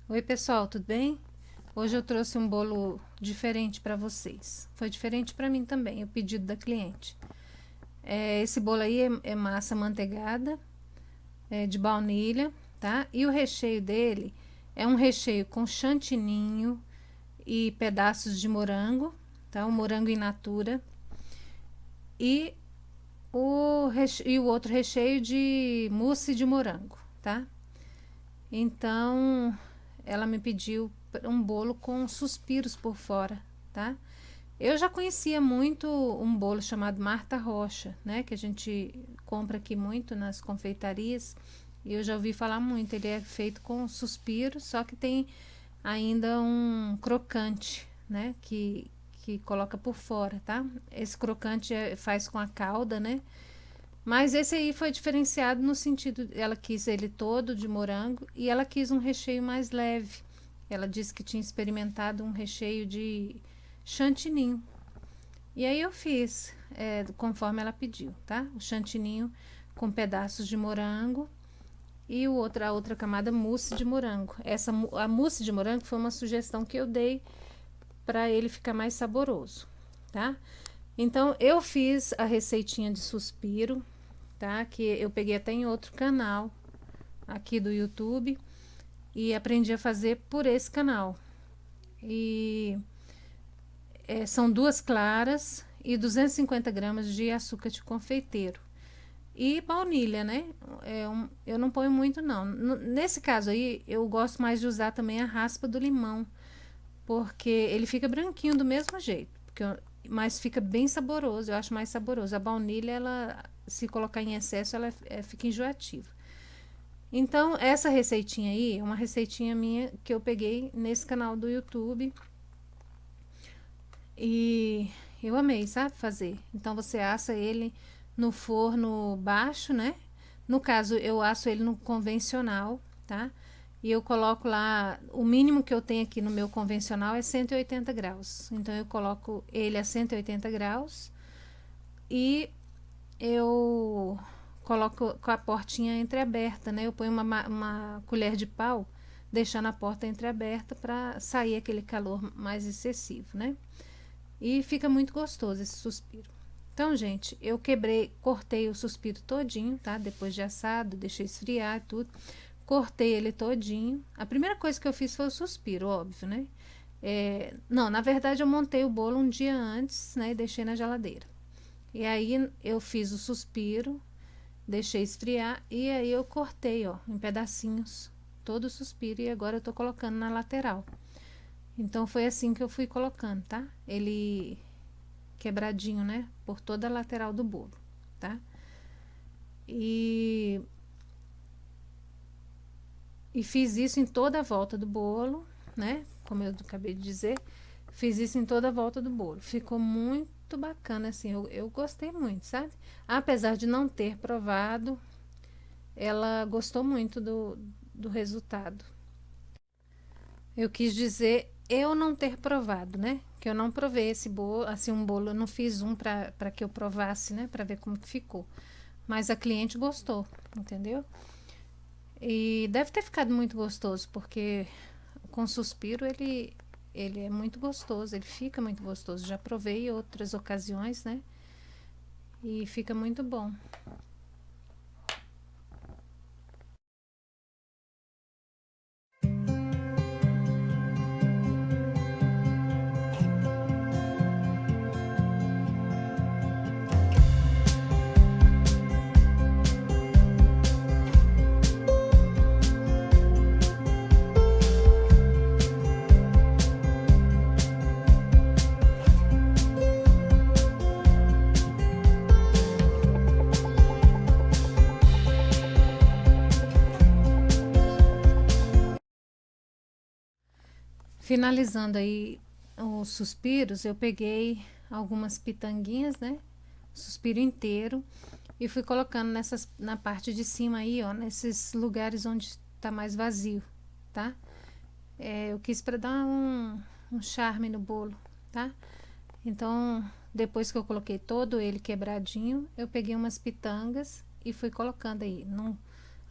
Oi, pessoal, tudo bem? Hoje eu trouxe um bolo diferente para vocês. Foi diferente para mim também, o pedido da cliente. Esse bolo aí é massa manteigada, de baunilha, tá? E o recheio dele é um recheio com chantininho e pedaços de morango, tá? O morango in natura e e o outro recheio de mousse de morango, tá? Então, ela me pediu um bolo com suspiros por fora, tá? Eu já conhecia muito um bolo chamado Marta Rocha, né? Que a gente compra aqui muito nas confeitarias. E eu já ouvi falar muito. Ele é feito com suspiro, só que tem ainda um crocante, né? Que coloca por fora, tá? Esse crocante faz com a calda, né? Mas esse aí foi diferenciado no sentido, ela quis ele todo de morango e ela quis um recheio mais leve. Ela disse que tinha experimentado um recheio de chantininho. E aí eu fiz, conforme ela pediu, tá? O chantininho com pedaços de morango e a outra camada mousse de morango. A mousse de morango foi uma sugestão que eu dei para ele ficar mais saboroso, tá? Então eu fiz a receitinha de suspiro, tá? Que eu peguei até em outro canal aqui do YouTube e aprendi a fazer por esse canal. E são duas claras e 250 gramas de açúcar de confeiteiro. E baunilha, né? Eu não ponho muito, não. Nesse caso aí, eu gosto mais de usar também a raspa do limão, porque ele fica branquinho do mesmo jeito. Mas fica bem saboroso, eu acho mais saboroso. A baunilha, ela, se colocar em excesso, ela fica enjoativa. Então, essa receitinha aí é uma receitinha minha que eu peguei nesse canal do YouTube e eu amei, sabe, fazer. Então, você assa ele no forno baixo, né? No caso, eu asso ele no convencional, tá? E eu coloco lá, o mínimo que eu tenho aqui no meu convencional é 180 graus. Então, eu coloco ele a 180 graus e eu coloco com a portinha entreaberta, né? Eu ponho uma colher de pau, deixando a porta entreaberta para sair aquele calor mais excessivo, né? E fica muito gostoso esse suspiro. Então, gente, eu cortei o suspiro todinho, tá? Depois de assado, deixei esfriar tudo. Cortei ele todinho. A primeira coisa que eu fiz foi o suspiro, óbvio, né? Não, na verdade eu montei o bolo um dia antes, né? E deixei na geladeira. E aí eu fiz o suspiro, deixei esfriar e aí eu cortei, ó, em pedacinhos, todo o suspiro e agora eu tô colocando na lateral. Então foi assim que eu fui colocando, tá? Ele quebradinho, né? Por toda a lateral do bolo, tá? E, e fiz isso em toda a volta do bolo, né? Como eu acabei de dizer, fiz isso em toda a volta do bolo. Ficou muito bacana, assim, eu gostei muito, sabe? Apesar de não ter provado, ela gostou muito do resultado. Eu quis dizer eu não ter provado, né? Que eu não provei esse bolo, assim, um bolo, eu não fiz um para que eu provasse, né? Para ver como que ficou. Mas a cliente gostou, entendeu? E deve ter ficado muito gostoso, porque com suspiro ele é muito gostoso, ele fica muito gostoso. Já provei em outras ocasiões, né? E fica muito bom. Finalizando aí os suspiros, eu peguei algumas pitanguinhas, né? Suspiro inteiro e fui colocando na parte de cima aí, ó, nesses lugares onde tá mais vazio, tá? Eu quis para dar um charme no bolo, tá? Então, depois que eu coloquei todo ele quebradinho, eu peguei umas pitangas e fui colocando aí,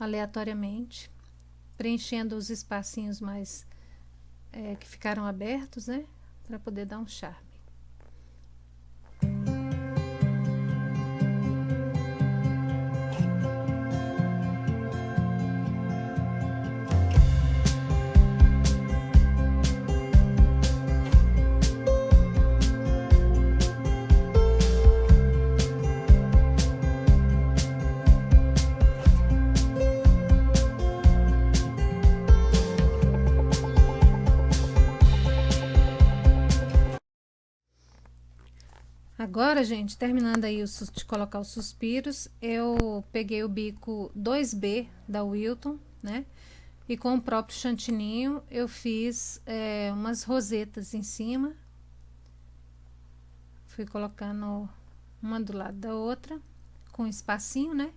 aleatoriamente. preenchendo os espacinhos mais que ficaram abertos, né? Para poder dar um charme. Agora, gente, terminando aí de colocar os suspiros, eu peguei o bico 2B da Wilton, né? E com o próprio chantininho eu fiz umas rosetas em cima. Fui colocando uma do lado da outra, com um espacinho, né?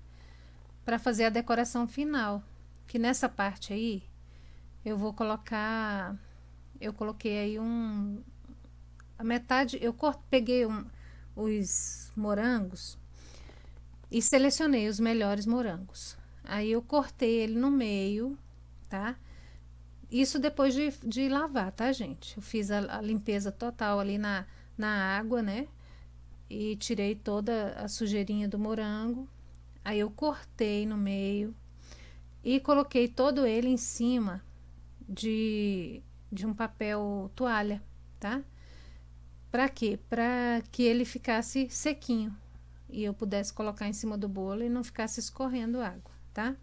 Para fazer a decoração final. Que nessa parte aí, eu vou colocar... Eu coloquei aí a metade... Eu peguei os morangos e selecionei os melhores morangos. Aí eu cortei ele no meio, tá? Isso depois de lavar, tá, gente? Eu fiz a limpeza total ali na água, né? E tirei toda a sujeirinha do morango. Aí eu cortei no meio e coloquei todo ele em cima de um papel toalha, tá? Para quê? Para que ele ficasse sequinho e eu pudesse colocar em cima do bolo e não ficasse escorrendo água, tá?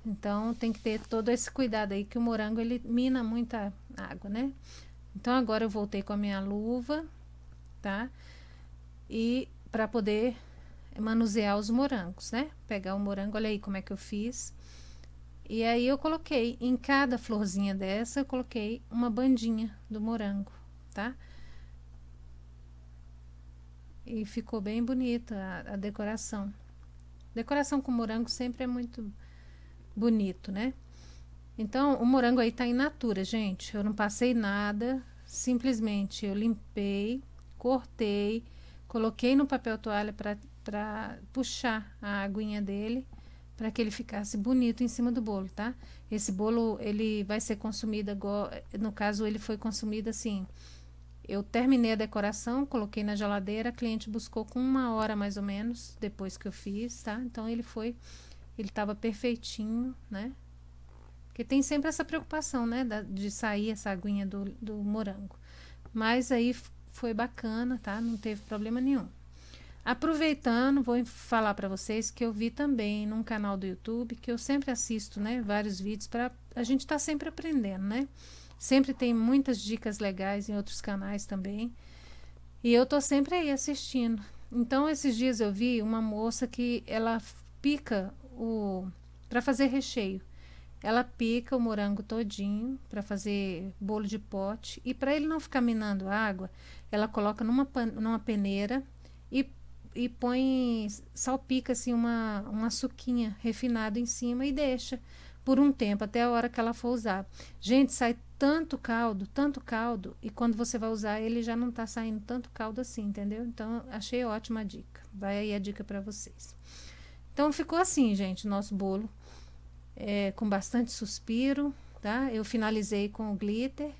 Então tem que ter todo esse cuidado aí, que o morango ele mina muita água, né? Então agora eu voltei com a minha luva, tá? E para poder manusear os morangos, né? Pegar o morango, olha aí como é que eu fiz. E aí eu coloquei em cada florzinha dessa, eu coloquei uma bandinha do morango, tá? E ficou bem bonita a decoração. Decoração com morango sempre é muito bonito, né? Então, o morango aí tá in natura, gente. Eu não passei nada, simplesmente eu limpei, cortei, coloquei no papel toalha para puxar a aguinha dele, para que ele ficasse bonito em cima do bolo, tá? Esse bolo, ele vai ser consumido agora, no caso, ele foi consumido assim... Eu terminei a decoração, coloquei na geladeira, a cliente buscou com 1 hora mais ou menos, depois que eu fiz, tá? Então ele estava perfeitinho, né? Porque tem sempre essa preocupação, né? De sair essa aguinha do morango. Mas aí foi bacana, tá? Não teve problema nenhum. Aproveitando, vou falar para vocês que eu vi também num canal do YouTube, que eu sempre assisto, né? Vários vídeos, para a gente tá sempre aprendendo, né? Sempre tem muitas dicas legais em outros canais também. E eu tô sempre aí assistindo. Então, esses dias eu vi uma moça que ela pica para fazer recheio. Ela pica o morango todinho para fazer bolo de pote. E para ele não ficar minando água, ela coloca numa peneira e põe, salpica assim uma suquinha refinado em cima e deixa por um tempo, até a hora que ela for usar. Gente, sai tanto caldo, e quando você vai usar, ele já não tá saindo tanto caldo assim, entendeu? Então, achei ótima a dica. Vai aí a dica para vocês. Então, ficou assim, gente, o nosso bolo, com bastante suspiro, tá? Eu finalizei com o glitter,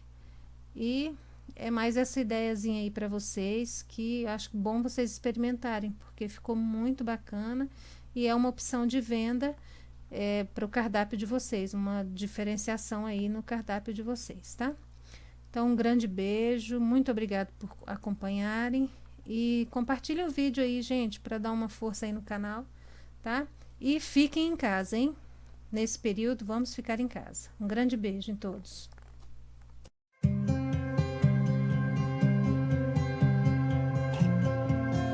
e é mais essa ideiazinha aí para vocês, que acho bom vocês experimentarem, porque ficou muito bacana, e é uma opção de venda, para o cardápio de vocês, uma diferenciação aí no cardápio de vocês, tá? Então, um grande beijo, muito obrigado por acompanharem e compartilhem o vídeo aí, gente, para dar uma força aí no canal, tá? E fiquem em casa, hein? Nesse período, vamos ficar em casa. Um grande beijo em todos.